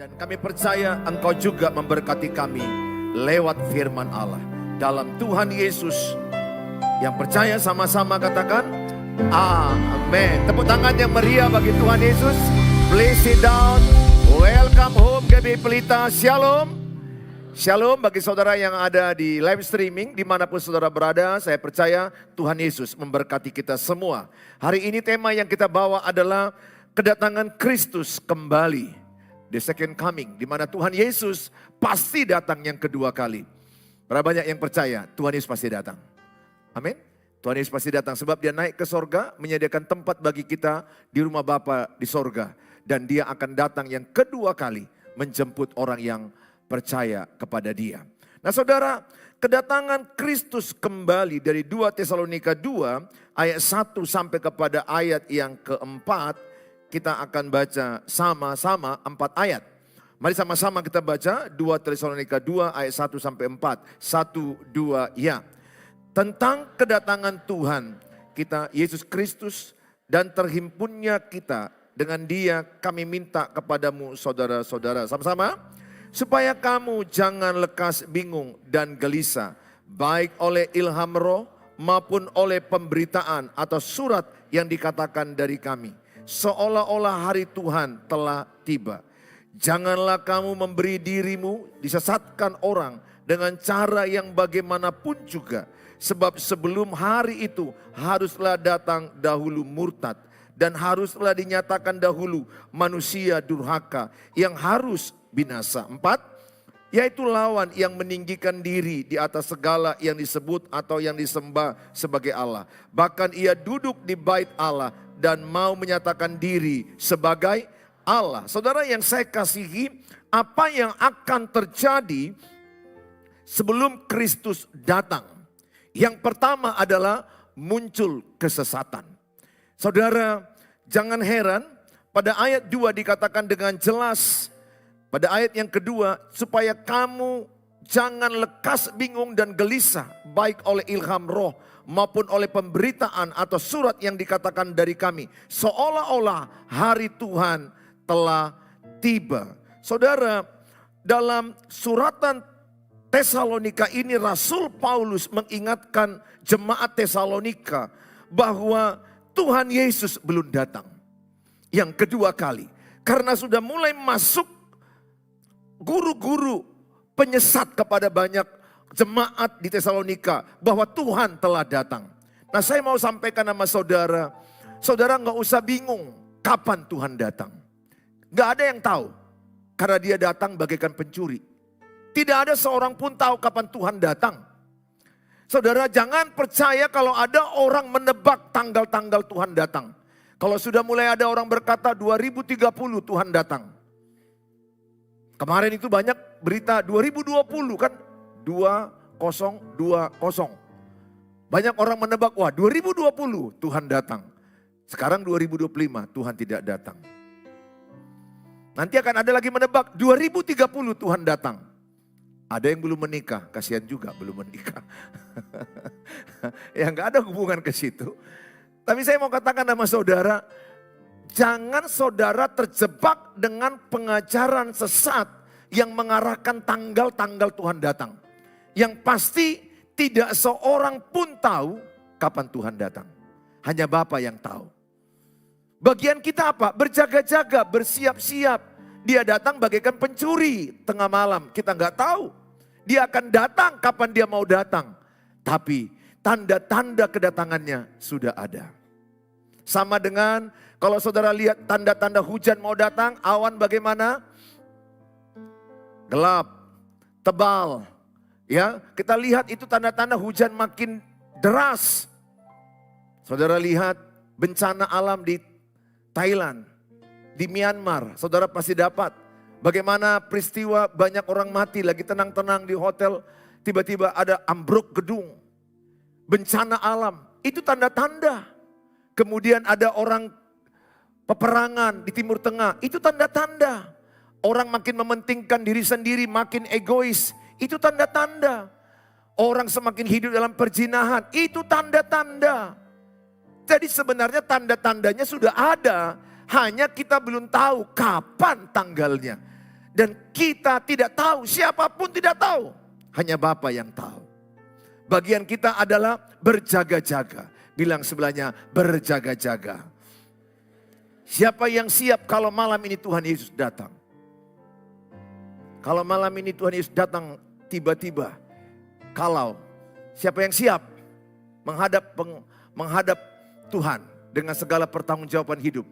Dan kami percaya Engkau juga memberkati kami lewat firman Allah. Dalam Tuhan Yesus, yang percaya sama-sama katakan, amin. Tepuk tangan yang meriah bagi Tuhan Yesus. Please sit down. Welcome home GBI Pelita. Shalom. Shalom bagi saudara yang ada di live streaming, dimanapun saudara berada. Saya percaya Tuhan Yesus memberkati kita semua. Hari ini tema yang kita bawa adalah kedatangan Kristus kembali. The second coming, di mana Tuhan Yesus pasti datang yang kedua kali. Berapa banyak yang percaya Tuhan Yesus pasti datang? Amin. Tuhan Yesus pasti datang sebab dia naik ke sorga, menyediakan tempat bagi kita di rumah Bapa di sorga. Dan dia akan datang yang kedua kali menjemput orang yang percaya kepada dia. Nah saudara, kedatangan Kristus kembali dari 2 Tesalonika 2 ayat 1 sampai kepada ayat yang keempat. Kita akan baca sama-sama 4 ayat. Mari sama-sama kita baca 2 Tesalonika 2 ayat 1 sampai 4. 1, 2, ya. Tentang kedatangan Tuhan kita Yesus Kristus dan terhimpunnya kita, dengan dia kami minta kepadamu saudara-saudara. Sama-sama. Supaya kamu jangan lekas bingung dan gelisah, baik oleh ilham roh maupun oleh pemberitaan atau surat yang dikatakan dari kami. Seolah-olah hari Tuhan telah tiba. Janganlah kamu memberi dirimu disesatkan orang dengan cara yang bagaimanapun juga. Sebab sebelum hari itu haruslah datang dahulu murtad. Dan haruslah dinyatakan dahulu manusia durhaka yang harus binasa. 4. Yaitu lawan yang meninggikan diri di atas segala yang disebut atau yang disembah sebagai Allah. Bahkan ia duduk di bait Allah dan mau menyatakan diri sebagai Allah. Saudara yang saya kasihi, apa yang akan terjadi sebelum Kristus datang? Yang pertama adalah muncul kesesatan. Saudara, jangan heran pada ayat 2 dikatakan dengan jelas. Pada ayat yang kedua, supaya kamu jangan lekas bingung dan gelisah, baik oleh ilham roh maupun oleh pemberitaan atau surat yang dikatakan dari kami. Seolah-olah hari Tuhan telah tiba. Saudara, dalam suratan Tesalonika ini Rasul Paulus mengingatkan jemaat Tesalonika bahwa Tuhan Yesus belum datang yang kedua kali. Karena sudah mulai masuk guru-guru penyesat kepada banyak jemaat di Tesalonika bahwa Tuhan telah datang. Nah saya mau sampaikan sama saudara, saudara gak usah bingung kapan Tuhan datang. Gak ada yang tahu karena dia datang bagaikan pencuri. Tidak ada seorang pun tahu kapan Tuhan datang. Saudara jangan percaya kalau ada orang menebak tanggal-tanggal Tuhan datang. Kalau sudah mulai ada orang berkata 2030 Tuhan datang. Kemarin itu banyak berita 2020 kan 2020. Banyak orang menebak wah 2020 Tuhan datang. Sekarang 2025 Tuhan tidak datang. Nanti akan ada lagi menebak 2030 Tuhan datang. Ada yang belum menikah, kasihan juga belum menikah. Ya nggak ada hubungan ke situ. Tapi saya mau katakan sama saudara, jangan saudara terjebak dengan pengajaran sesat yang mengarahkan tanggal-tanggal Tuhan datang. Yang pasti tidak seorang pun tahu kapan Tuhan datang. Hanya Bapa yang tahu. Bagian kita apa? Berjaga-jaga, bersiap-siap. Dia datang bagaikan pencuri tengah malam. Kita nggak tahu. Dia akan datang kapan dia mau datang. Tapi tanda-tanda kedatangannya sudah ada. Sama dengan kalau saudara lihat tanda-tanda hujan mau datang, awan bagaimana? Gelap, tebal. Ya, kita lihat itu tanda-tanda hujan makin deras. Saudara lihat bencana alam di Thailand, di Myanmar, saudara pasti dapat. Bagaimana peristiwa banyak orang mati lagi tenang-tenang di hotel, tiba-tiba ada ambruk gedung. Bencana alam, itu tanda-tanda. Kemudian ada orang peperangan di Timur Tengah, itu tanda-tanda. Orang makin mementingkan diri sendiri, makin egois, itu tanda-tanda. Orang semakin hidup dalam perzinahan, itu tanda-tanda. Jadi sebenarnya tanda-tandanya sudah ada, hanya kita belum tahu kapan tanggalnya. Dan kita tidak tahu, siapapun tidak tahu. Hanya Bapa yang tahu. Bagian kita adalah berjaga-jaga. Bilang sebelahnya, berjaga-jaga. Siapa yang siap kalau malam ini Tuhan Yesus datang? Kalau malam ini Tuhan Yesus datang tiba-tiba. Kalau siapa yang siap menghadap Tuhan dengan segala pertanggungjawaban hidup?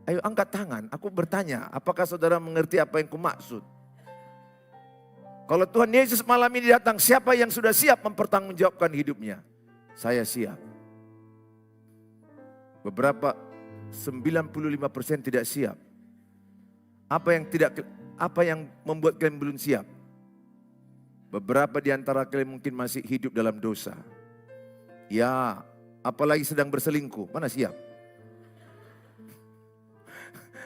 Ayo angkat tangan, aku bertanya, apakah saudara mengerti apa yang kumaksud? Kalau Tuhan Yesus malam ini datang, siapa yang sudah siap mempertanggungjawabkan hidupnya? Saya siap. Beberapa 95% tidak siap. Apa yang membuat kalian belum siap? Beberapa di antara kalian mungkin masih hidup dalam dosa. Ya, apalagi sedang berselingkuh, mana siap?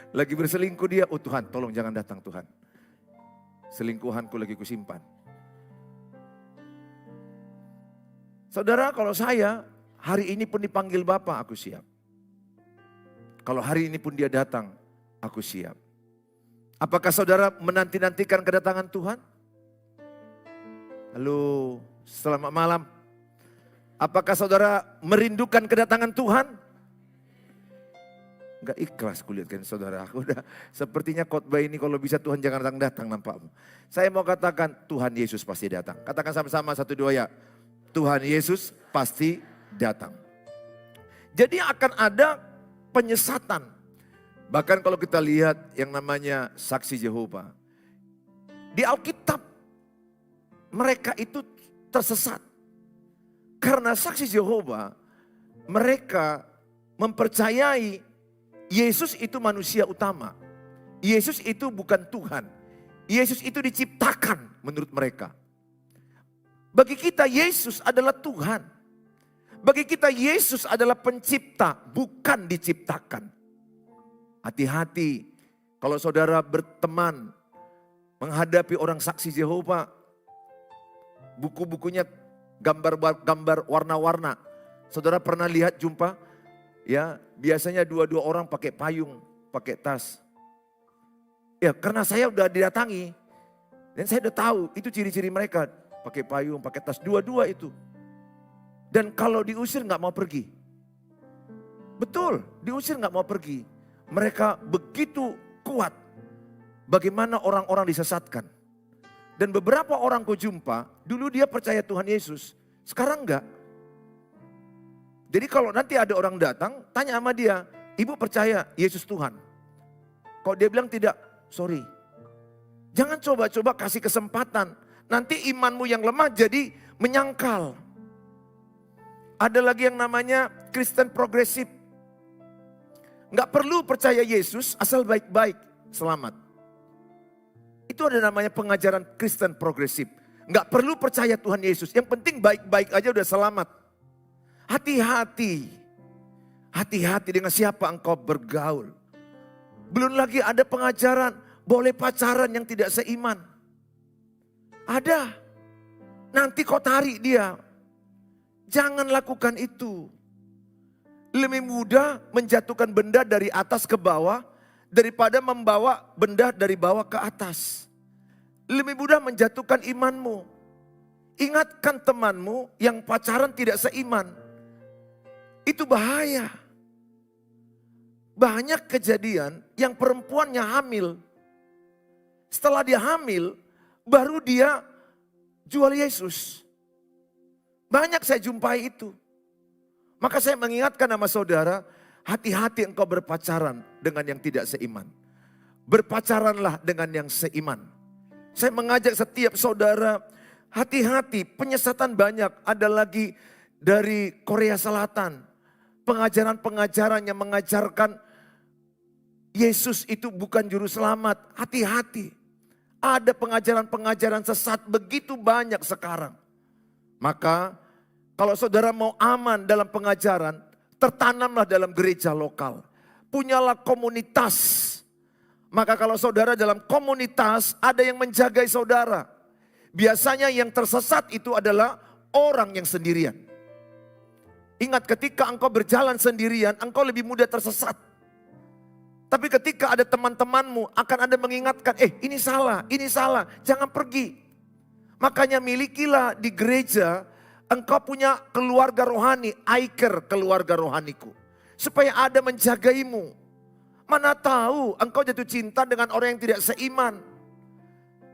Lagi berselingkuh dia, oh Tuhan tolong jangan datang Tuhan. Selingkuhanku lagi kusimpan. Saudara, kalau saya hari ini pun dipanggil Bapa, aku siap. Kalau hari ini pun dia datang, aku siap. Apakah saudara menanti-nantikan kedatangan Tuhan? Halo, selamat malam. Apakah saudara merindukan kedatangan Tuhan? Enggak ikhlas kulihatkan saudara. Aku udah sepertinya khotbah ini kalau bisa Tuhan jangan datang nampakmu. Saya mau katakan Tuhan Yesus pasti datang. Katakan sama-sama 1, 2 ya. Tuhan Yesus pasti datang. Jadi akan ada penyesatan. Bahkan kalau kita lihat yang namanya saksi Yehova. Di Alkitab mereka itu tersesat. Karena saksi Yehova mereka mempercayai Yesus itu manusia utama. Yesus itu bukan Tuhan. Yesus itu diciptakan menurut mereka. Bagi kita Yesus adalah Tuhan. Bagi kita Yesus adalah pencipta, bukan diciptakan. Hati-hati kalau saudara berteman menghadapi orang saksi Yehova. Buku-bukunya gambar warna-warna. Saudara pernah lihat jumpa? Ya, biasanya 2 orang pakai payung, pakai tas. Ya, karena saya udah didatangi. Dan saya udah tahu, itu ciri-ciri mereka. Pakai payung, pakai tas, 2 itu. Dan kalau diusir gak mau pergi. Betul, diusir gak mau pergi. Mereka begitu kuat. Bagaimana orang-orang disesatkan. Dan beberapa orang ku jumpa, dulu dia percaya Tuhan Yesus. Sekarang enggak. Jadi kalau nanti ada orang datang, tanya sama dia, ibu percaya Yesus Tuhan? Kalau dia bilang tidak, sorry. Jangan coba-coba kasih kesempatan. Nanti imanmu yang lemah jadi menyangkal. Ada lagi yang namanya Kristen progresif. Nggak perlu percaya Yesus asal baik-baik, selamat. Itu ada namanya pengajaran Kristen progresif. Nggak perlu percaya Tuhan Yesus, yang penting baik-baik aja udah selamat. Hati-hati. Hati-hati dengan siapa engkau bergaul. Belum lagi ada pengajaran boleh pacaran yang tidak seiman. Ada. Nanti kau tarik dia. Jangan lakukan itu. Lebih mudah menjatuhkan benda dari atas ke bawah daripada membawa benda dari bawah ke atas. Lebih mudah menjatuhkan imanmu. Ingatkan temanmu yang pacaran tidak seiman. Itu bahaya. Banyak kejadian yang perempuannya hamil. Setelah dia hamil, baru dia jual Yesus. Banyak saya jumpai itu. Maka saya mengingatkan sama saudara, hati-hati engkau berpacaran dengan yang tidak seiman. Berpacaranlah dengan yang seiman. Saya mengajak setiap saudara, hati-hati, penyesatan banyak. Ada lagi dari Korea Selatan. Pengajaran-pengajaran yang mengajarkan Yesus itu bukan juru selamat. Hati-hati. Ada pengajaran-pengajaran sesat begitu banyak sekarang. Maka kalau saudara mau aman dalam pengajaran, tertanamlah dalam gereja lokal. Punyalah komunitas. Maka kalau saudara dalam komunitas, ada yang menjagai saudara. Biasanya yang tersesat itu adalah orang yang sendirian. Ingat ketika engkau berjalan sendirian, engkau lebih mudah tersesat. Tapi ketika ada teman-temanmu akan ada mengingatkan, ini salah, jangan pergi. Makanya milikilah di gereja, engkau punya keluarga rohani, Aiker keluarga rohaniku. Supaya ada menjagaimu. Mana tahu engkau jatuh cinta dengan orang yang tidak seiman.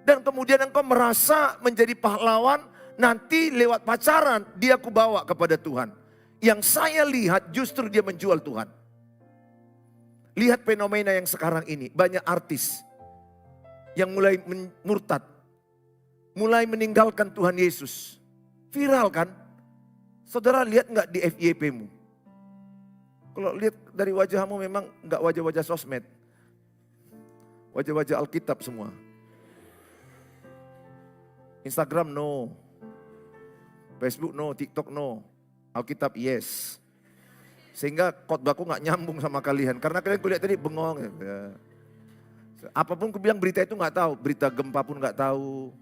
Dan kemudian engkau merasa menjadi pahlawan, nanti lewat pacaran dia kubawa kepada Tuhan. Yang saya lihat justru dia menjual Tuhan. Lihat fenomena yang sekarang ini, banyak artis yang mulai murtad, mulai meninggalkan Tuhan Yesus. Viral kan? Saudara lihat nggak di FYP-mu? Kalau lihat dari wajahmu memang nggak wajah-wajah sosmed. Wajah-wajah Alkitab semua. Instagram no. Facebook no, TikTok no. Alkitab yes. Sehingga khotbahku nggak nyambung sama kalian. Karena kalian kulihat tadi bengong. Ya. Apapun ku bilang berita itu nggak tahu. Berita gempa pun nggak tahu.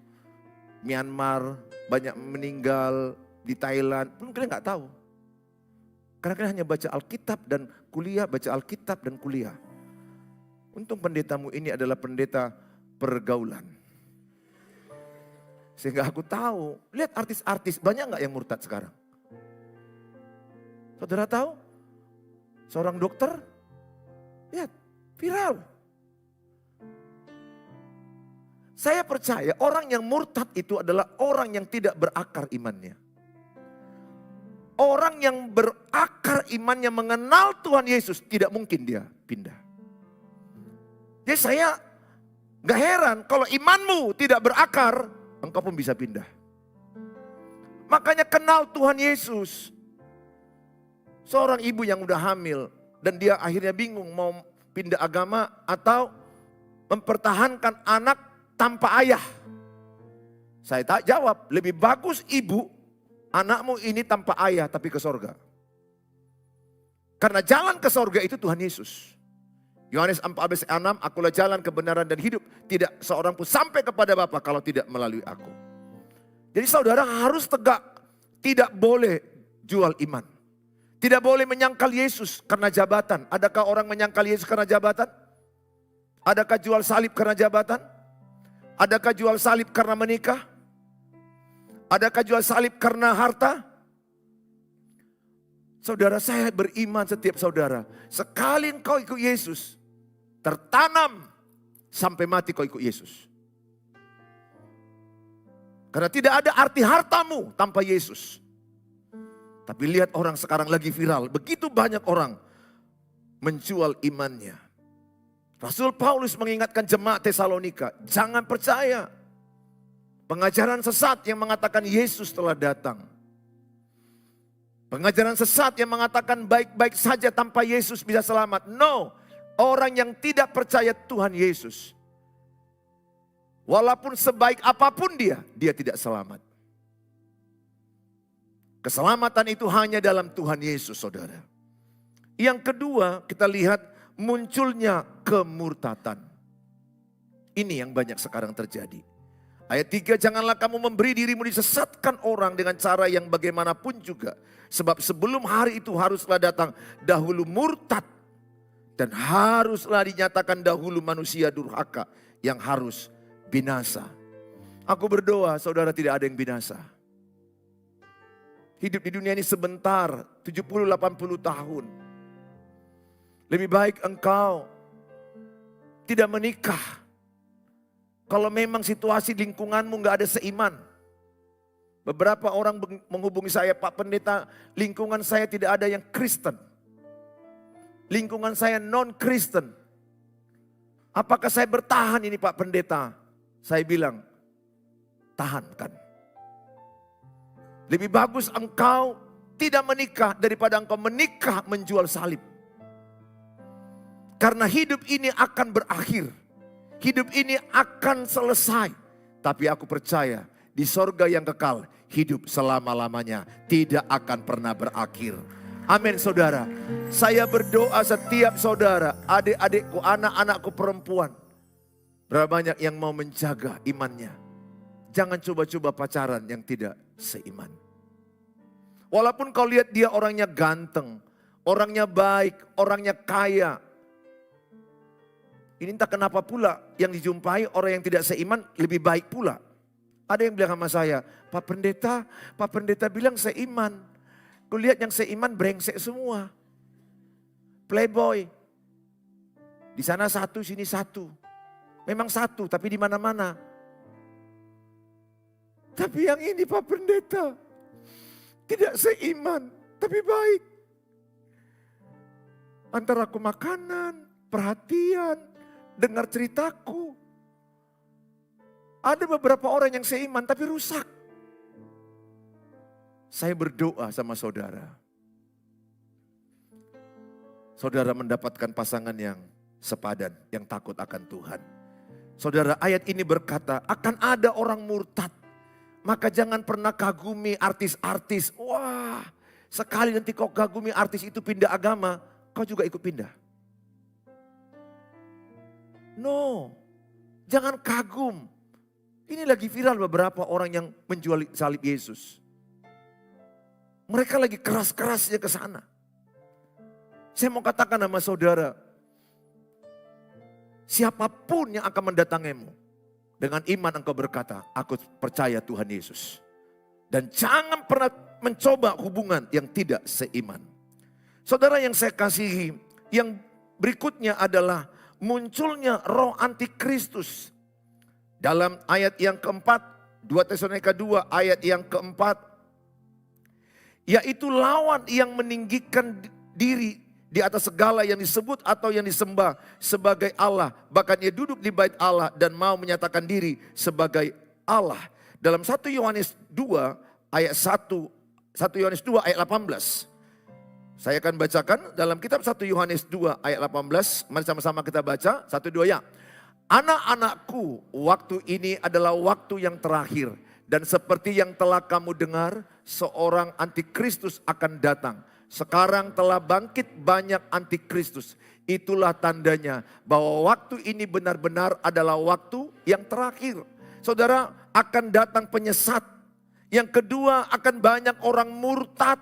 Myanmar banyak meninggal di Thailand pun kalian nggak tahu. Karena kalian hanya baca Alkitab dan kuliah, baca Alkitab dan kuliah. Untung pendetamu ini adalah pendeta pergaulan. Sehingga aku tahu, lihat artis-artis banyak nggak yang murtad sekarang? Saudara tahu? Seorang dokter, lihat, viral. Saya percaya orang yang murtad itu adalah orang yang tidak berakar imannya. Orang yang berakar imannya mengenal Tuhan Yesus, tidak mungkin dia pindah. Jadi saya gak heran kalau imanmu tidak berakar, engkau pun bisa pindah. Makanya kenal Tuhan Yesus. Seorang ibu yang udah hamil dan dia akhirnya bingung mau pindah agama atau mempertahankan anak tanpa ayah. Saya tak jawab, lebih bagus ibu, anakmu ini tanpa ayah tapi ke sorga. Karena jalan ke sorga itu Tuhan Yesus. Yohanes 14:6, akulah jalan kebenaran dan hidup. Tidak seorang pun sampai kepada Bapa kalau tidak melalui aku. Jadi saudara harus tegak, tidak boleh jual iman. Tidak boleh menyangkal Yesus karena jabatan. Adakah orang menyangkal Yesus karena jabatan? Adakah jual salib karena jabatan? Adakah jual salib karena menikah? Adakah jual salib karena harta? Saudara, saya beriman setiap saudara. Sekali engkau ikut Yesus, tertanam sampai mati kau ikut Yesus. Karena tidak ada arti hartamu tanpa Yesus. Tapi lihat orang sekarang lagi viral. Begitu banyak orang menjual imannya. Rasul Paulus mengingatkan jemaat Tesalonika, jangan percaya pengajaran sesat yang mengatakan Yesus telah datang. Pengajaran sesat yang mengatakan baik-baik saja tanpa Yesus bisa selamat. No, orang yang tidak percaya Tuhan Yesus, walaupun sebaik apapun dia tidak selamat. Keselamatan itu hanya dalam Tuhan Yesus, saudara. Yang kedua, kita lihat munculnya kemurtatan. Ini yang banyak sekarang terjadi. Ayat 3, janganlah kamu memberi dirimu disesatkan orang dengan cara yang bagaimanapun juga. Sebab sebelum hari itu haruslah datang dahulu murtad. Dan haruslah dinyatakan dahulu manusia durhaka yang harus binasa. Aku berdoa saudara tidak ada yang binasa. Hidup di dunia ini sebentar, 70-80 tahun. Lebih baik engkau tidak menikah. Kalau memang situasi lingkunganmu gak ada seiman. Beberapa orang menghubungi saya, Pak Pendeta, lingkungan saya tidak ada yang Kristen. Lingkungan saya non-Kristen. Apakah saya bertahan ini Pak Pendeta? Saya bilang, tahankan. Lebih bagus engkau tidak menikah daripada engkau menikah menjual salib. Karena hidup ini akan berakhir. Hidup ini akan selesai. Tapi aku percaya di sorga yang kekal, hidup selama-lamanya tidak akan pernah berakhir. Amin saudara. Saya berdoa setiap saudara, adik-adikku, anak-anakku perempuan. Berapa banyak yang mau menjaga imannya. Jangan coba-coba pacaran yang tidak seiman. Walaupun kau lihat dia orangnya ganteng, orangnya baik, orangnya kaya. Ini entah kenapa pula yang dijumpai orang yang tidak seiman lebih baik pula. Ada yang bilang sama saya, Pak Pendeta bilang seiman. Kulihat yang seiman brengsek semua. Playboy. Di sana satu, sini satu. Memang satu, tapi di mana-mana. Tapi yang ini Pak Pendeta, tidak seiman, tapi baik. Antara aku makanan, perhatian, dengar ceritaku. Ada beberapa orang yang seiman tapi rusak. Saya berdoa sama saudara. Saudara mendapatkan pasangan yang sepadan, yang takut akan Tuhan. Saudara, ayat ini berkata, akan ada orang murtad. Maka jangan pernah kagumi artis-artis. Wah, sekali nanti kau kagumi artis itu pindah agama, kau juga ikut pindah. No, jangan kagum. Ini lagi viral beberapa orang yang menjual salib Yesus. Mereka lagi keras-kerasnya ke sana. Saya mau katakan sama saudara, siapapun yang akan mendatangimu, dengan iman engkau berkata, aku percaya Tuhan Yesus. Dan jangan pernah mencoba hubungan yang tidak seiman. Saudara yang saya kasihi, yang berikutnya adalah munculnya roh antikristus. Dalam ayat yang keempat, 2 Tesalonika 2 ayat yang keempat, yaitu lawan yang meninggikan diri di atas segala yang disebut atau yang disembah sebagai Allah. Bahkan ia duduk di bait Allah dan mau menyatakan diri sebagai Allah. Dalam 1 Yohanes 2 ayat 1 Yohanes 2 ayat 18. Saya akan bacakan dalam kitab 1 Yohanes 2 ayat 18. Mari sama-sama kita baca, 1, 2 ya. Anak-anakku, waktu ini adalah waktu yang terakhir. Dan seperti yang telah kamu dengar, seorang antikristus akan datang. Sekarang telah bangkit banyak antikristus. Itulah tandanya bahwa waktu ini benar-benar adalah waktu yang terakhir. Saudara, akan datang penyesat. Yang kedua, akan banyak orang murtad.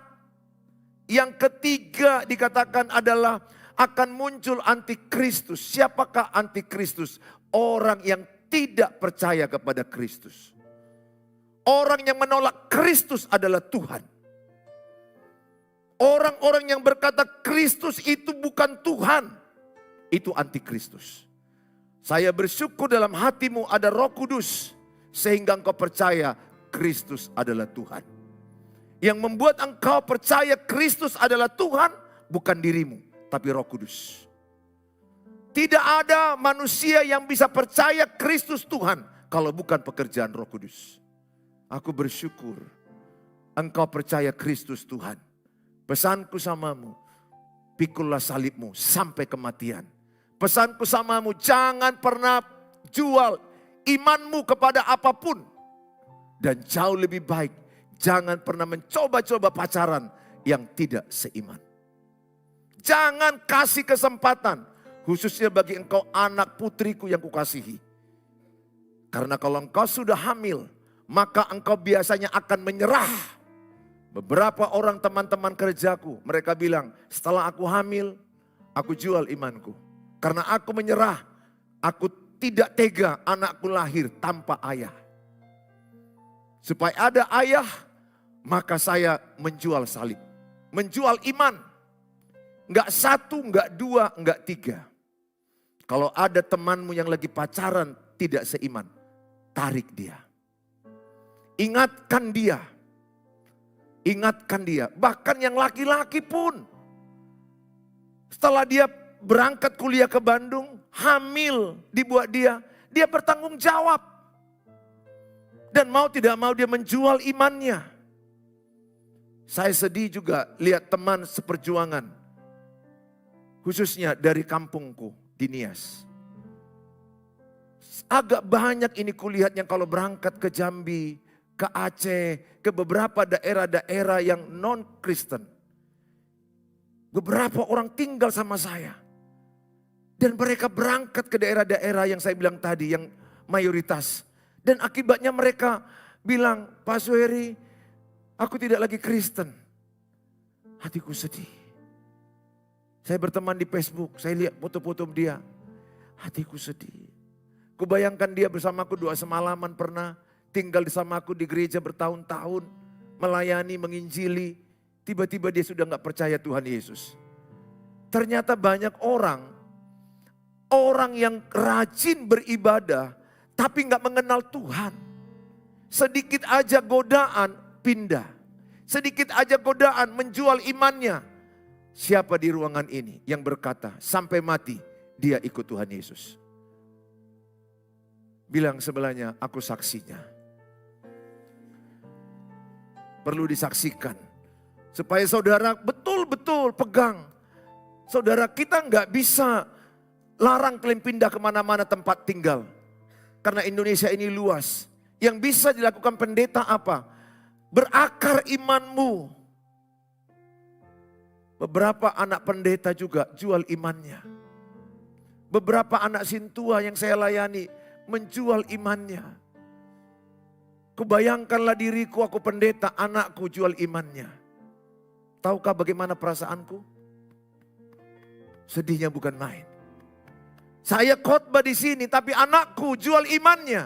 Yang ketiga dikatakan adalah akan muncul antikristus. Siapakah antikristus? Orang yang tidak percaya kepada Kristus. Orang yang menolak Kristus adalah Tuhan. Orang-orang yang berkata Kristus itu bukan Tuhan, itu antikristus. Saya bersyukur dalam hatimu ada Roh Kudus, sehingga engkau percaya Kristus adalah Tuhan. Yang membuat engkau percaya Kristus adalah Tuhan, bukan dirimu, tapi Roh Kudus. Tidak ada manusia yang bisa percaya Kristus Tuhan kalau bukan pekerjaan Roh Kudus. Aku bersyukur engkau percaya Kristus Tuhan. Pesanku samamu, pikullah salibmu sampai kematian. Pesanku samamu, jangan pernah jual imanmu kepada apapun. Dan jauh lebih baik, jangan pernah mencoba-coba pacaran yang tidak seiman. Jangan kasih kesempatan, khususnya bagi engkau anak putriku yang kukasihi. Karena kalau engkau sudah hamil, maka engkau biasanya akan menyerah. Beberapa orang teman-teman kerjaku, mereka bilang, setelah aku hamil, aku jual imanku. Karena aku menyerah, aku tidak tega anakku lahir tanpa ayah. Supaya ada ayah, maka saya menjual salib. Menjual iman. Enggak satu, enggak dua, enggak tiga. Kalau ada temanmu yang lagi pacaran tidak seiman, tarik dia. Ingatkan dia. Ingatkan dia. Bahkan yang laki-laki pun. Setelah dia berangkat kuliah ke Bandung, hamil dibuat dia. Dia bertanggung jawab. Dan mau tidak mau dia menjual imannya. Saya sedih juga lihat teman seperjuangan. Khususnya dari kampungku di Nias. Agak banyak ini kulihatnya kalau berangkat ke Jambi, ke Aceh, ke beberapa daerah-daerah yang non-Kristen. Beberapa orang tinggal sama saya. Dan mereka berangkat ke daerah-daerah yang saya bilang tadi, yang mayoritas. Dan akibatnya mereka bilang, Pak Suheri, aku tidak lagi Kristen. Hatiku sedih. Saya berteman di Facebook, saya lihat foto-foto dia. Hatiku sedih. Kubayangkan dia bersamaku 2 semalaman pernah. Tinggal bersamaku di gereja bertahun-tahun. Melayani, menginjili. Tiba-tiba dia sudah gak percaya Tuhan Yesus. Ternyata banyak orang yang rajin beribadah tapi gak mengenal Tuhan. Sedikit aja godaan pindah. Sedikit aja godaan menjual imannya. Siapa di ruangan ini yang berkata sampai mati dia ikut Tuhan Yesus? Bilang sebelahnya, aku saksinya. Perlu disaksikan. Supaya saudara betul-betul pegang. Saudara, kita nggak bisa larang kalian pindah kemana-mana tempat tinggal. Karena Indonesia ini luas. Yang bisa dilakukan pendeta apa? Berakar imanmu. Beberapa anak pendeta juga jual imannya. Beberapa anak sintua yang saya layani menjual imannya. Kubayangkanlah diriku, aku pendeta, anakku jual imannya. Tahukah bagaimana perasaanku? Sedihnya bukan main. Saya khotbah di sini tapi anakku jual imannya.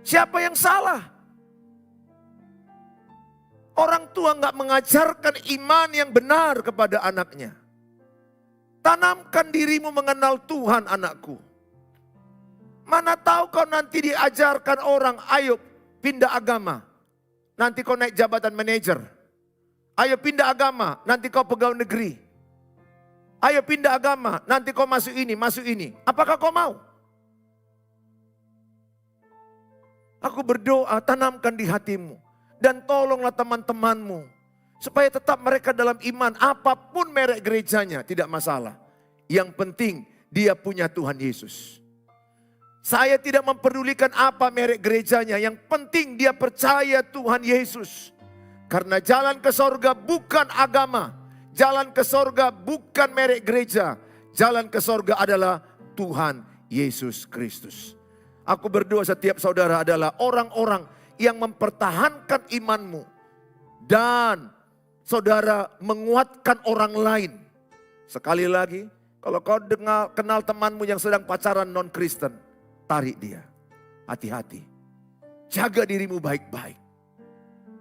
Siapa yang salah? Orang tua nggak mengajarkan iman yang benar kepada anaknya. Tanamkan dirimu mengenal Tuhan, anakku. Mana tahu kau nanti diajarkan orang, ayo pindah agama. Nanti kau naik jabatan manajer. Ayo pindah agama, nanti kau pegawai negeri. Ayo pindah agama, nanti kau masuk ini, masuk ini. Apakah kau mau? Aku berdoa, tanamkan di hatimu. Dan tolonglah teman-temanmu. Supaya tetap mereka dalam iman. Apapun merek gerejanya, tidak masalah. Yang penting dia punya Tuhan Yesus. Saya tidak memperdulikan apa merek gerejanya. Yang penting dia percaya Tuhan Yesus. Karena jalan ke sorga bukan agama. Jalan ke sorga bukan merek gereja. Jalan ke sorga adalah Tuhan Yesus Kristus. Aku berdoa setiap saudara adalah orang-orang yang mempertahankan imanmu. Dan saudara menguatkan orang lain. Sekali lagi, kalau kau kenal temanmu yang sedang pacaran non-Kristen, tarik dia. Hati-hati. Jaga dirimu baik-baik.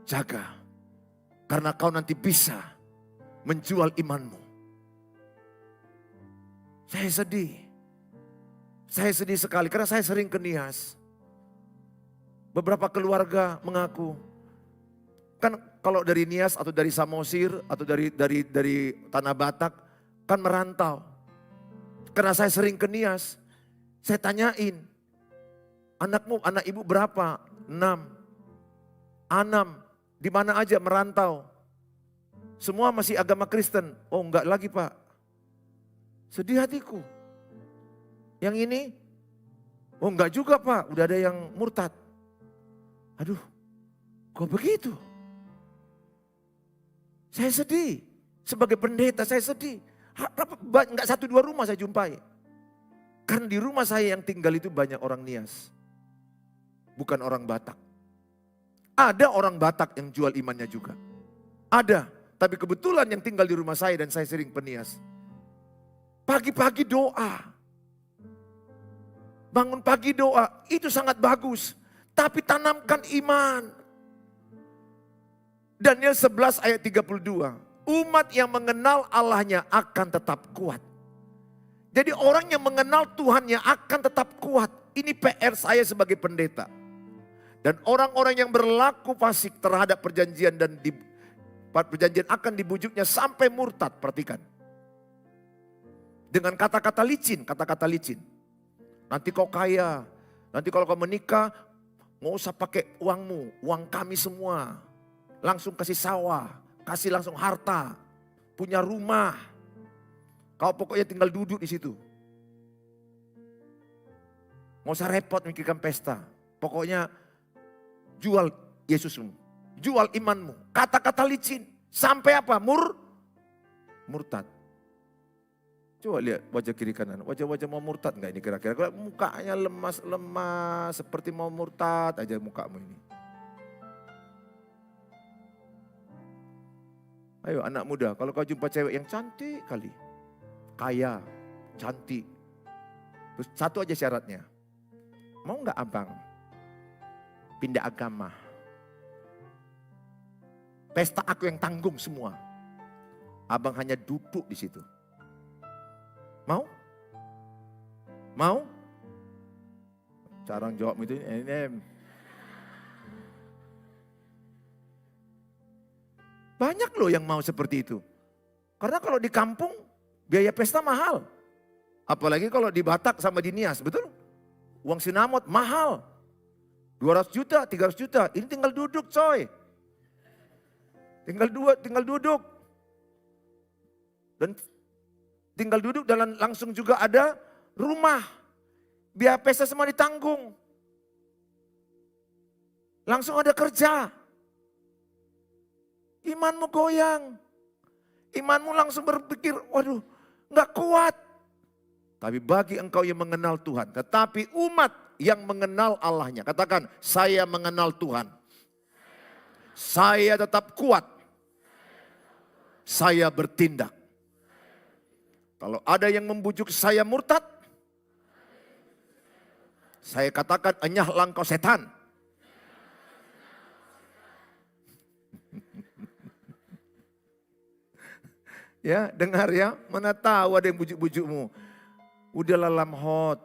Jaga. Karena kau nanti bisa menjual imanmu. Saya sedih. Saya sedih sekali karena saya sering ke Nias. Beberapa keluarga mengaku, kan kalau dari Nias atau dari Samosir atau dari Tanah Batak kan merantau. Karena saya sering ke Nias, saya tanyain, anak ibu berapa? 6. 6, di mana aja merantau? Semua masih agama Kristen. Oh enggak lagi Pak. Sedih hatiku. Yang ini, oh enggak juga Pak, udah ada yang murtad. Aduh, kok begitu? Saya sedih. Sebagai pendeta saya sedih. Enggak 1-2 rumah saya jumpai. Kan di rumah saya yang tinggal itu banyak orang Nias. Bukan orang Batak. Ada orang Batak yang jual imannya juga. Ada, tapi kebetulan yang tinggal di rumah saya dan saya sering penias. Pagi-pagi doa. Bangun pagi doa, itu sangat bagus. Tapi tanamkan iman. Daniel 11 ayat 32. Umat yang mengenal Allahnya akan tetap kuat. Jadi orang yang mengenal Tuhannya akan tetap kuat. Ini PR saya sebagai pendeta. Dan orang-orang yang berlaku fasik terhadap perjanjian dan perjanjian akan dibujuknya sampai murtad. Perhatikan. Dengan kata-kata licin, kata-kata licin. Nanti kau kaya, nanti kalau kau menikah, nggak usah pakai uangmu, uang kami semua. Langsung kasih sawah, kasih langsung harta, punya rumah. Kau pokoknya tinggal duduk di situ. Nggak usah repot mikirkan pesta. Pokoknya jual Yesusmu, jual imanmu. Kata-kata licin, sampai apa? Murtad. Coba lihat wajah kiri kanan, wajah-wajah mau murtad enggak ini kira-kira? Mukanya lemas-lemas seperti mau murtad aja mukamu ini. Ayo anak muda, kalau kau jumpa cewek yang cantik kali, kaya, cantik, Satu aja syaratnya. Mau nggak abang pindah agama? Pesta aku yang tanggung semua. Abang hanya duduk di situ. Mau? Mau? Cara jawab itu ini. Banyak loh yang mau seperti itu. Karena kalau di kampung biaya pesta mahal. Apalagi kalau di Batak sama di Nias, betul? Uang sinamot mahal. 200 juta, 300 juta. Ini tinggal duduk coy. Tinggal duduk. Dan tinggal duduk dan langsung juga ada rumah. Biaya pesta semua ditanggung. Langsung ada kerja. Imanmu goyang. Imanmu langsung berpikir, waduh gak kuat. Tapi bagi engkau yang mengenal Tuhan, tetapi umat yang mengenal Allahnya. Katakan, saya mengenal Tuhan. Saya tetap kuat. Saya bertindak. Kalau ada yang membujuk saya murtad, saya katakan, enyahlah engkau setan. Ya, dengar ya, mana tahu ada yang bujuk-bujukmu. Udahlah lamhot.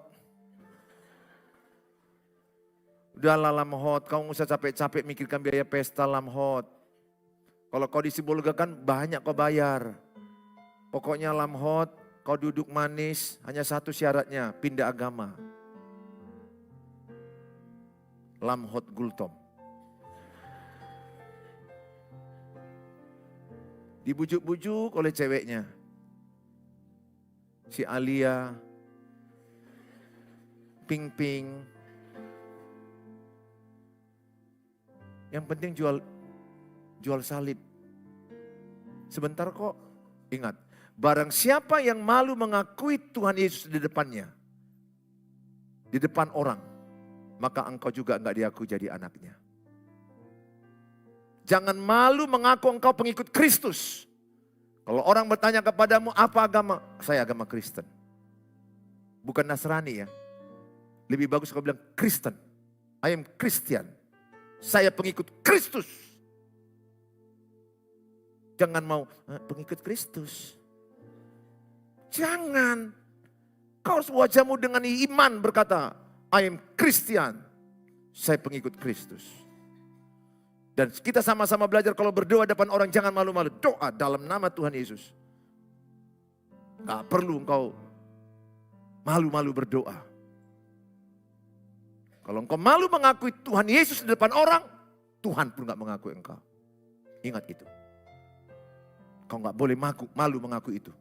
Udahlah lamhot, kau nggak usah capek-capek mikirkan biaya pesta lamhot. Kalau kau di Sibolga kan banyak kau bayar. Pokoknya lamhot, kau duduk manis, hanya satu syaratnya, pindah agama. Lamhot gultom. Dibujuk-bujuk oleh ceweknya. Si Alia, Ping-Ping. Yang penting jual salib. Sebentar kok, ingat. Barang siapa yang malu mengakui Tuhan Yesus di depannya. Di depan orang. Maka engkau juga enggak diakui jadi anaknya. Jangan malu mengaku engkau pengikut Kristus. Kalau orang bertanya kepadamu, apa agama? Saya agama Kristen. Bukan Nasrani ya. Lebih bagus kau bilang Kristen. I am Christian. Saya pengikut Kristus. Jangan mau pengikut Kristus. Jangan. Kau harus wajahmu dengan iman berkata, I am Christian. Saya pengikut Kristus. Dan kita sama-sama belajar kalau berdoa depan orang jangan malu-malu. Doa dalam nama Tuhan Yesus. Gak perlu engkau malu-malu berdoa. Kalau engkau malu mengakui Tuhan Yesus di depan orang, Tuhan pun gak mengakui engkau. Ingat itu. Kau gak boleh malu mengaku itu.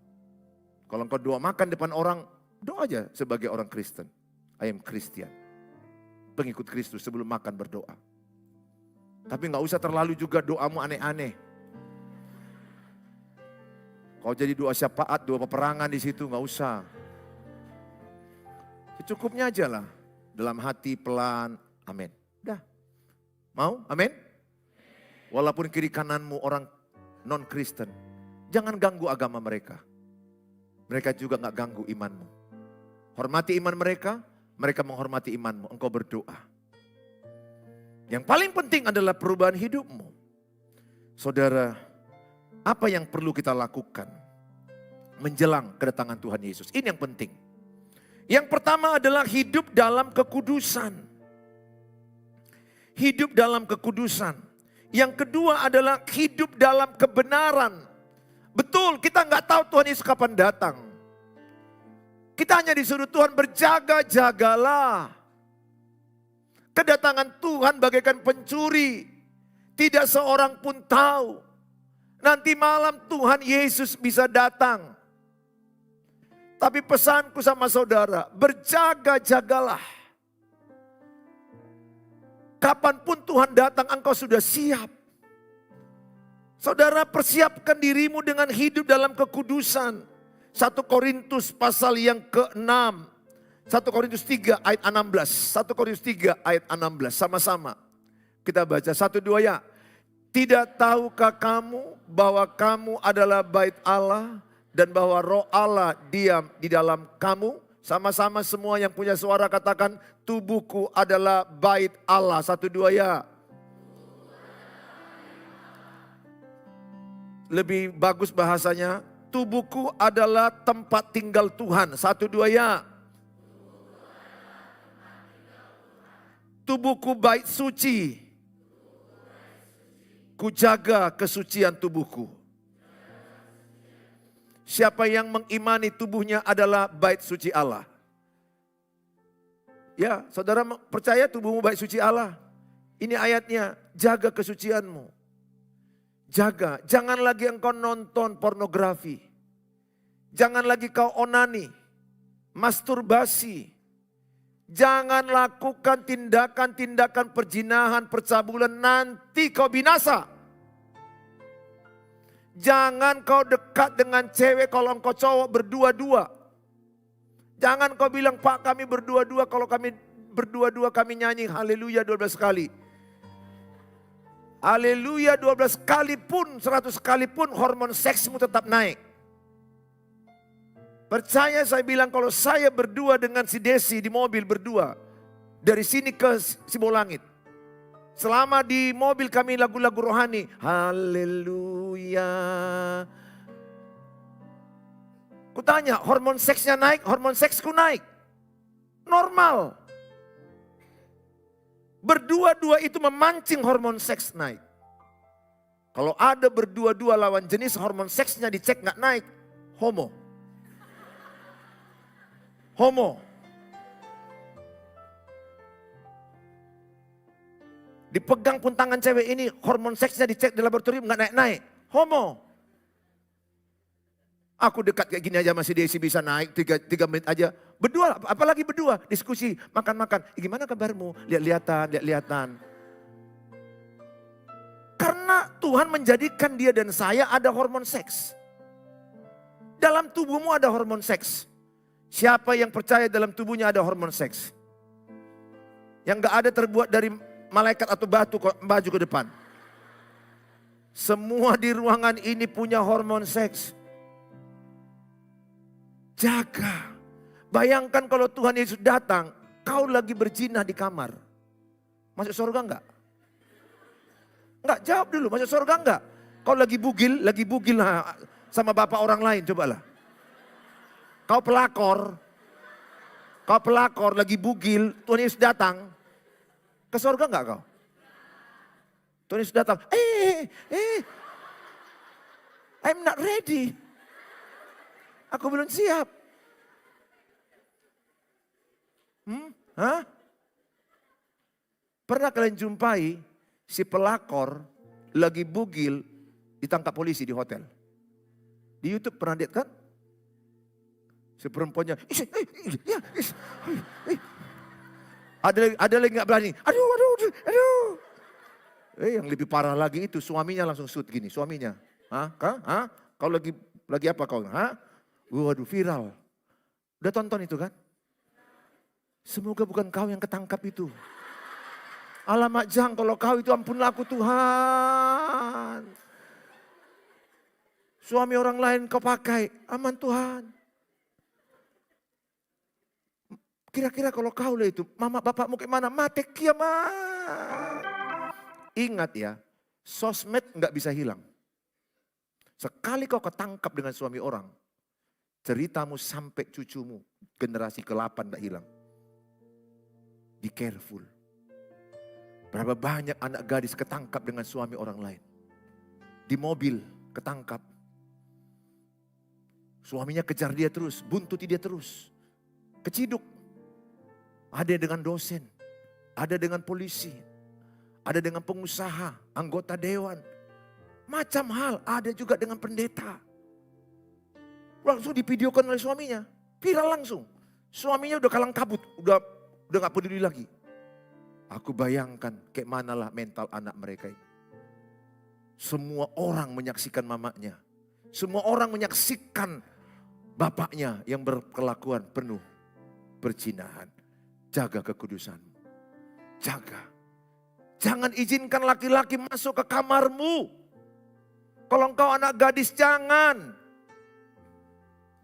Kalau engkau doa makan depan orang, doa aja sebagai orang Kristen. I am Christian. Pengikut Kristus sebelum makan berdoa. Tapi gak usah terlalu juga doamu aneh-aneh. Kau jadi doa syafaat, doa peperangan di situ, gak usah. Secukupnya aja lah. Dalam hati pelan, amin. Dah. Mau? Amin? Walaupun kiri kananmu orang non-Kristen. Jangan ganggu agama mereka. Mereka juga gak ganggu imanmu. Hormati iman mereka, mereka menghormati imanmu. Engkau berdoa. Yang paling penting adalah perubahan hidupmu. Saudara, apa yang perlu kita lakukan menjelang kedatangan Tuhan Yesus? Ini yang penting. Yang pertama adalah hidup dalam kekudusan. Hidup dalam kekudusan. Yang kedua adalah hidup dalam kebenaran. Betul, kita nggak tahu Tuhan Yesus kapan datang. Kita hanya disuruh Tuhan berjaga-jagalah. Kedatangan Tuhan bagaikan pencuri. Tidak seorang pun tahu. Nanti malam Tuhan Yesus bisa datang. Tapi pesanku sama saudara, berjaga-jagalah. Kapanpun Tuhan datang, engkau sudah siap. Saudara, persiapkan dirimu dengan hidup dalam kekudusan. 1 Korintus pasal yang ke-6. 1 Korintus 3 ayat 16. 1 Korintus 3 ayat 16. Sama-sama. Kita baca 1, 2 ya. Tidak tahukah kamu bahwa kamu adalah bait Allah dan bahwa roh Allah diam di dalam kamu? Sama-sama semua yang punya suara katakan, tubuhku adalah bait Allah. 1, 2 ya. Lebih bagus bahasanya, tubuhku adalah tempat tinggal Tuhan. 1, 2 ya. Tubuhku bait suci. Kujaga kesucian tubuhku. Siapa yang mengimani tubuhnya adalah bait suci Allah. Ya, saudara percaya tubuhmu bait suci Allah? Ini ayatnya, jaga kesucianmu. Jaga, jangan lagi engkau nonton pornografi. Jangan lagi kau onani, masturbasi. Jangan lakukan tindakan-tindakan perjinahan, percabulan, nanti kau binasa. Jangan kau dekat dengan cewek kalau engkau cowok berdua-dua. Jangan kau bilang, Pak kami berdua-dua, kalau kami berdua-dua kami nyanyi haleluya 12 kali. Haleluya 12 kali pun, 100 kali pun hormon seksmu tetap naik. Percaya saya bilang kalau saya berdua dengan si Desi di mobil berdua. Dari sini ke Sibolangit. Selama di mobil kami lagu-lagu rohani. Haleluya. Kutanya, hormon seksnya naik, hormon seksku naik. Normal. Berdua-dua itu memancing hormon seks naik. Kalau ada berdua-dua lawan jenis hormon seksnya dicek gak naik, homo. Homo. Dipegang pun tangan cewek ini, hormon seksnya dicek di laboratorium gak naik-naik. Homo. Aku dekat kayak gini aja masih Desi bisa naik 3 menit aja. Berdua, apalagi berdua, diskusi, makan-makan. Gimana kabarmu? Lihat-lihatan. Karena Tuhan menjadikan dia dan saya ada hormon seks. Dalam tubuhmu ada hormon seks. Siapa yang percaya dalam tubuhnya ada hormon seks? Yang gak ada terbuat dari malaikat atau batu maju ke depan. Semua di ruangan ini punya hormon seks. Jaga. Bayangkan kalau Tuhan Yesus datang, kau lagi berzina di kamar. Masuk surga enggak? Enggak, jawab dulu, masuk surga enggak? Kau lagi bugil sama bapak orang lain, cobalah. Kau pelakor lagi bugil, Tuhan Yesus datang. Ke surga enggak kau? Tuhan Yesus datang. I'm not ready. Aku belum siap. Pernah kalian jumpai si pelakor lagi bugil ditangkap polisi di hotel? Di YouTube pernah lihat kan? Si perempuannya, ada lagi nggak berani. Aduh. Yang lebih parah lagi itu suaminya langsung shoot gini, suaminya. Kau lagi apa kau? Waduh, viral. Udah tonton itu kan? Semoga bukan kau yang ketangkap itu. Alamak Jang, kalau kau itu ampunlah aku Tuhan. Suami orang lain kau pakai, aman Tuhan. Kira-kira kalau kau lah itu, mama bapakmu kemana? Mati kiamat. Ingat ya, sosmed nggak bisa hilang. Sekali kau ketangkap dengan suami orang, ceritamu sampai cucumu, generasi ke-8 nggak hilang. Be careful. Berapa banyak anak gadis ketangkap dengan suami orang lain. Di mobil ketangkap. Suaminya kejar dia terus, buntuti dia terus. Keciduk. Ada dengan dosen, ada dengan polisi, ada dengan pengusaha, anggota dewan. Macam hal, ada juga dengan pendeta. Langsung divideokan oleh suaminya, viral langsung. Suaminya udah kalang kabut, udah gak peduli lagi. Aku bayangkan kayak manalah mental anak mereka ini. Semua orang menyaksikan mamanya. Semua orang menyaksikan bapaknya yang berkelakuan penuh perzinahan. Jaga kekudusanmu. Jaga. Jangan izinkan laki-laki masuk ke kamarmu. Kalau engkau anak gadis jangan.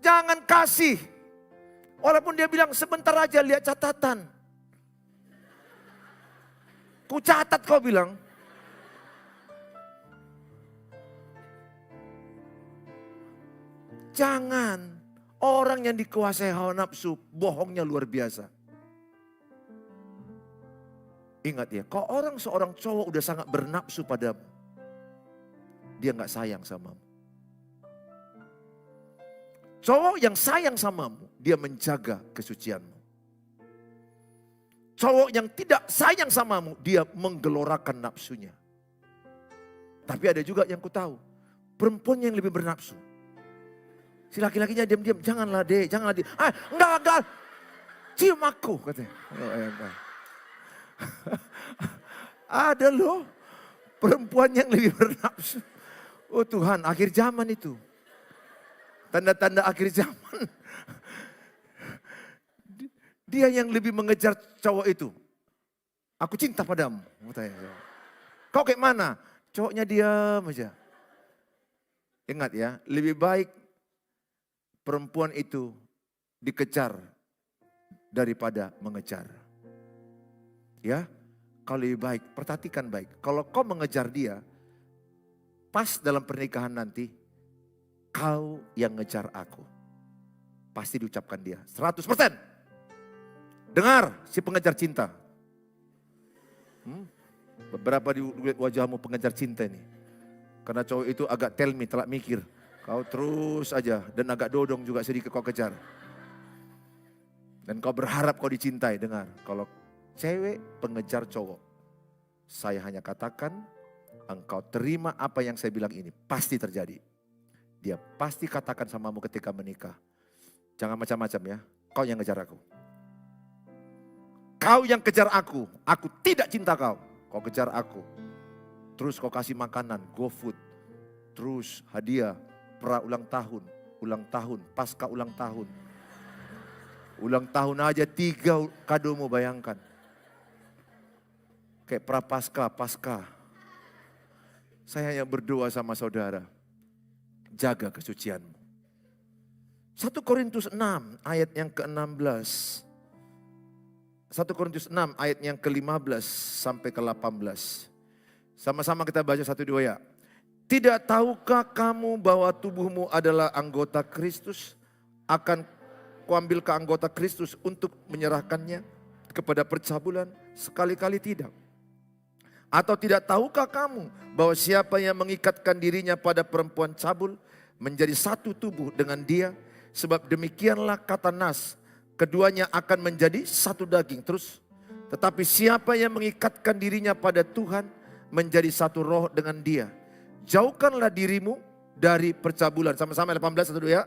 Jangan kasih. Walaupun dia bilang sebentar aja lihat catatan. Ku catat kau bilang. Jangan. Orang yang dikuasai hawa nafsu, bohongnya luar biasa. Ingat ya, kalau seorang cowok udah sangat bernafsu padamu, dia gak sayang samamu. Cowok yang sayang samamu, dia menjaga kesucianmu. Cowok yang tidak sayang samamu, dia menggelorakan nafsunya. Tapi ada juga yang ku tahu, perempuan yang lebih bernafsu. Si laki-lakinya diam-diam, janganlah deh, janganlah deh. Enggak, cium aku katanya. Ada loh perempuan yang lebih bernafsu. Oh Tuhan, akhir zaman itu. Tanda-tanda akhir zaman. Dia yang lebih mengejar cowok itu. Aku cinta padamu. Kau kayak mana? Cowoknya diam aja. Ingat ya, lebih baik perempuan itu dikejar daripada mengejar. Ya, kalau lebih baik, perhatikan baik. Kalau kau mengejar dia, pas dalam pernikahan nanti, kau yang ngejar aku. Pasti diucapkan dia, 100%. Dengar si pengejar cinta. Beberapa di wajahmu pengejar cinta ini. Karena cowok itu agak tell me, telah mikir. Kau terus aja dan agak dodong juga sedikit kau kejar. Dan kau berharap kau dicintai. Dengar, kalau cewek pengejar cowok, saya hanya katakan engkau terima apa yang saya bilang ini. Pasti terjadi. Dia pasti katakan samamu ketika menikah. Jangan macam-macam ya, kau yang ngejar aku. Kau yang kejar aku tidak cinta kau. Kau kejar aku. Terus kau kasih makanan, GoFood. Terus hadiah. Ulang tahun, pasca ulang tahun. Ulang tahun aja 3 kadomu bayangkan. Kayak pasca. Saya hanya berdoa sama saudara. Jaga kesucianmu. 1 Korintus 6 ayat yang ke-16. 1 Korintus 6 ayat yang ke-15 sampai ke-18. Sama-sama kita baca 1-2 ya. Tidak tahukah kamu bahwa tubuhmu adalah anggota Kristus? Akan kuambil ke anggota Kristus untuk menyerahkannya kepada percabulan? Sekali-kali tidak. Atau tidak tahukah kamu bahwa siapa yang mengikatkan dirinya pada perempuan cabul menjadi satu tubuh dengan dia? Sebab demikianlah kata Nas, keduanya akan menjadi satu daging. Terus, tetapi siapa yang mengikatkan dirinya pada Tuhan menjadi satu roh dengan dia. Jauhkanlah dirimu dari percabulan. Sama-sama 18 1-2 ya.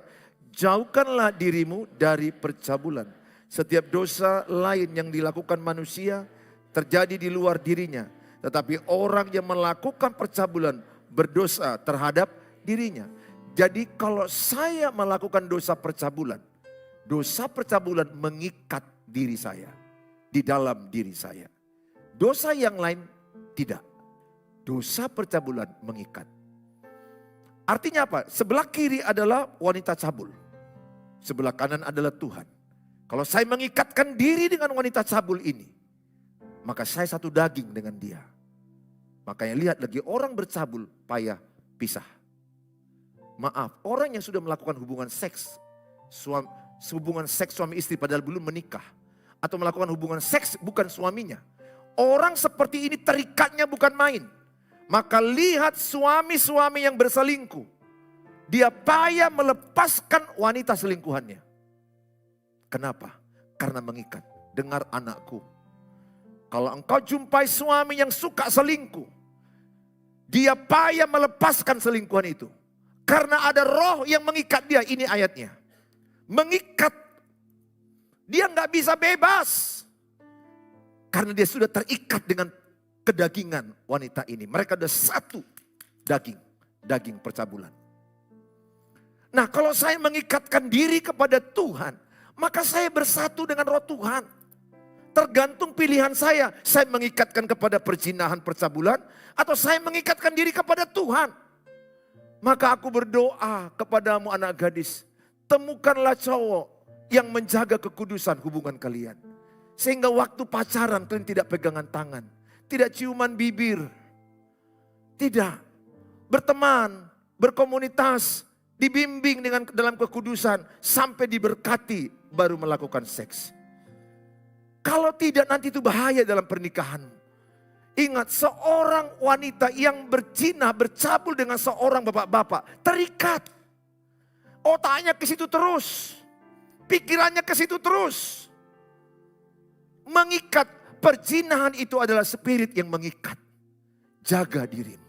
Jauhkanlah dirimu dari percabulan. Setiap dosa lain yang dilakukan manusia terjadi di luar dirinya. Tetapi orang yang melakukan percabulan berdosa terhadap dirinya. Jadi kalau saya melakukan dosa percabulan mengikat diri saya. Di dalam diri saya. Dosa yang lain tidak. Dosa percabulan mengikat. Artinya apa? Sebelah kiri adalah wanita cabul. Sebelah kanan adalah Tuhan. Kalau saya mengikatkan diri dengan wanita cabul ini, maka saya satu daging dengan dia. Makanya lihat lagi orang bercabul payah pisah. Maaf, orang yang sudah melakukan hubungan seks suami istri padahal belum menikah. Atau melakukan hubungan seks bukan suaminya. Orang seperti ini terikatnya bukan main. Maka lihat suami-suami yang berselingkuh. Dia payah melepaskan wanita selingkuhannya. Kenapa? Karena mengikat. Dengar anakku. Kalau engkau jumpai suami yang suka selingkuh. Dia payah melepaskan selingkuhan itu. Karena ada roh yang mengikat dia. Ini ayatnya. Mengikat. Dia nggak bisa bebas. Karena dia sudah terikat dengan kedagingan wanita ini. Mereka ada satu daging percabulan. Nah, kalau saya mengikatkan diri kepada Tuhan, maka saya bersatu dengan roh Tuhan. Tergantung pilihan saya mengikatkan kepada perzinahan percabulan, atau saya mengikatkan diri kepada Tuhan. Maka aku berdoa kepadamu anak gadis, temukanlah cowok yang menjaga kekudusan hubungan kalian. Sehingga waktu pacaran kalian tidak pegangan tangan, tidak ciuman bibir, tidak berteman, berkomunitas, dibimbing dengan dalam kekudusan sampai diberkati baru melakukan seks. Kalau tidak nanti itu bahaya dalam pernikahan. Ingat, seorang wanita yang berzina, bercabul dengan seorang bapak-bapak, terikat. Otaknya ke situ terus, pikirannya ke situ terus. Mengikat, perzinahan itu adalah spirit yang mengikat. Jaga dirimu.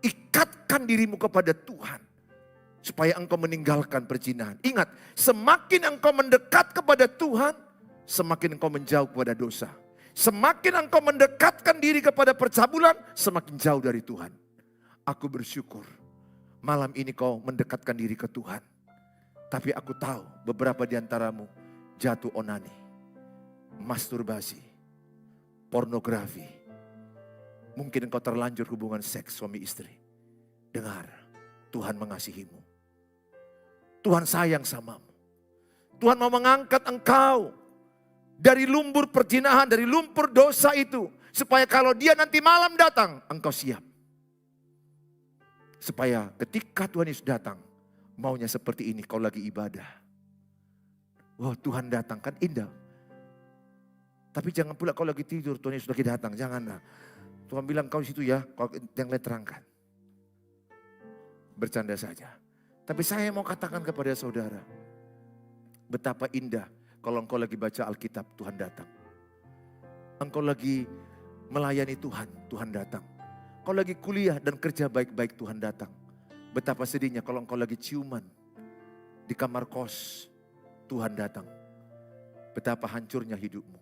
Ikatkan dirimu kepada Tuhan. Supaya engkau meninggalkan perzinahan. Ingat, semakin engkau mendekat kepada Tuhan, semakin engkau menjauh kepada dosa. Semakin engkau mendekatkan diri kepada percabulan, semakin jauh dari Tuhan. Aku bersyukur malam ini kau mendekatkan diri ke Tuhan. Tapi aku tahu beberapa di antaramu jatuh onani, masturbasi, pornografi. Mungkin engkau terlanjur hubungan seks suami istri. Dengar, Tuhan mengasihimu. Tuhan sayang samamu. Tuhan mau mengangkat engkau dari lumpur perzinahan, dari lumpur dosa itu. Supaya kalau dia nanti malam datang, engkau siap. Supaya ketika Tuhan Yesus datang, maunya seperti ini, kau lagi ibadah. Wah, Tuhan datang, kan indah. Tapi jangan pula kau lagi tidur, Tuhan Yesus lagi datang, janganlah. Tuhan bilang kau di situ ya, kau yang lain terangkan. Bercanda saja. Tapi saya mau katakan kepada saudara, betapa indah kalau engkau lagi baca Alkitab, Tuhan datang. Engkau lagi melayani Tuhan, Tuhan datang. Kau lagi kuliah dan kerja baik-baik, Tuhan datang. Betapa sedihnya kalau engkau lagi ciuman di kamar kos, Tuhan datang. Betapa hancurnya hidupmu.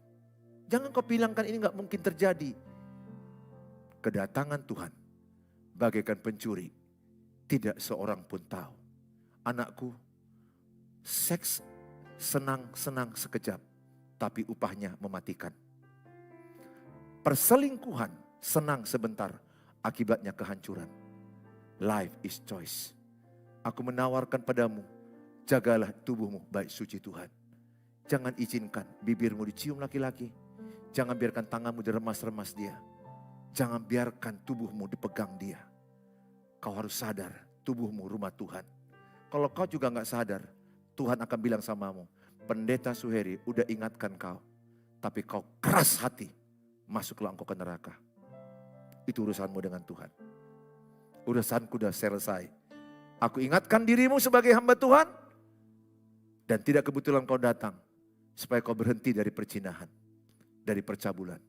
Jangan kau bilangkan ini gak mungkin terjadi. Kedatangan Tuhan bagaikan pencuri, tidak seorang pun tahu. Anakku, seks senang-senang sekejap, tapi upahnya mematikan. Perselingkuhan senang sebentar, akibatnya kehancuran. Life is choice. Aku menawarkan padamu, jagalah tubuhmu baik suci Tuhan. Jangan izinkan bibirmu dicium laki-laki. Jangan biarkan tanganmu diremas-remas dia. Jangan biarkan tubuhmu dipegang dia. Kau harus sadar, tubuhmu rumah Tuhan. Kalau kau juga gak sadar, Tuhan akan bilang samamu, Pendeta Suheri udah ingatkan kau. Tapi kau keras hati, masuklah engkau ke neraka. Itu urusanmu dengan Tuhan. Urusanku udah selesai. Aku ingatkan dirimu sebagai hamba Tuhan. Dan tidak kebetulan kau datang. Supaya kau berhenti dari perzinahan. Dari percabulan.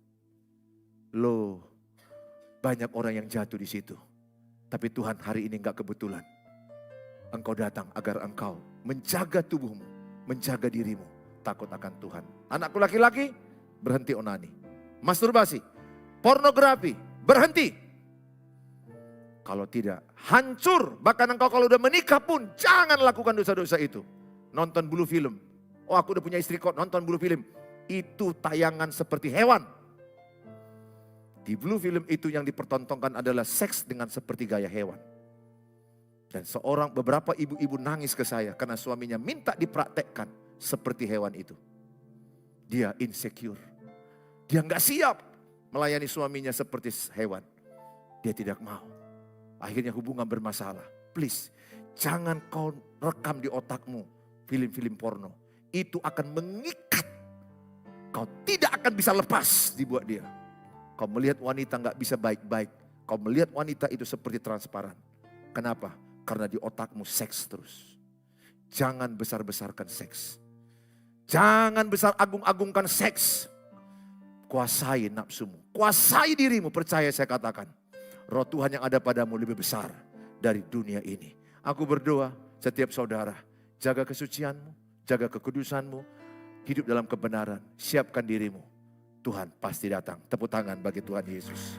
Loh. Banyak orang yang jatuh di situ. Tapi Tuhan hari ini enggak kebetulan. Engkau datang agar engkau menjaga tubuhmu. Menjaga dirimu. Takut akan Tuhan. Anakku laki-laki berhenti onani. Masturbasi. Pornografi. Berhenti. Kalau tidak hancur. Bahkan engkau kalau udah menikah pun jangan lakukan dosa-dosa itu. Nonton bulu film. Oh aku udah punya istri kok nonton bulu film. Itu tayangan seperti hewan. Di blue film itu yang dipertontonkan adalah seks dengan seperti gaya hewan. Dan beberapa ibu-ibu nangis ke saya karena suaminya minta dipraktekkan seperti hewan itu. Dia insecure. Dia nggak siap melayani suaminya seperti hewan. Dia tidak mau. Akhirnya hubungan bermasalah. Please, jangan kau rekam di otakmu film-film porno. Itu akan mengikat. Kau tidak akan bisa lepas dibuat dia. Kau melihat wanita gak bisa baik-baik. Kau melihat wanita itu seperti transparan. Kenapa? Karena di otakmu seks terus. Jangan besar-besarkan seks. Jangan besar agung-agungkan seks. Kuasai nafsumu. Kuasai dirimu. Percaya saya katakan. Roh Tuhan yang ada padamu lebih besar dari dunia ini. Aku berdoa setiap saudara. Jaga kesucianmu. Jaga kekudusanmu. Hidup dalam kebenaran. Siapkan dirimu. Tuhan pasti datang. Tepuk tangan bagi Tuhan Yesus.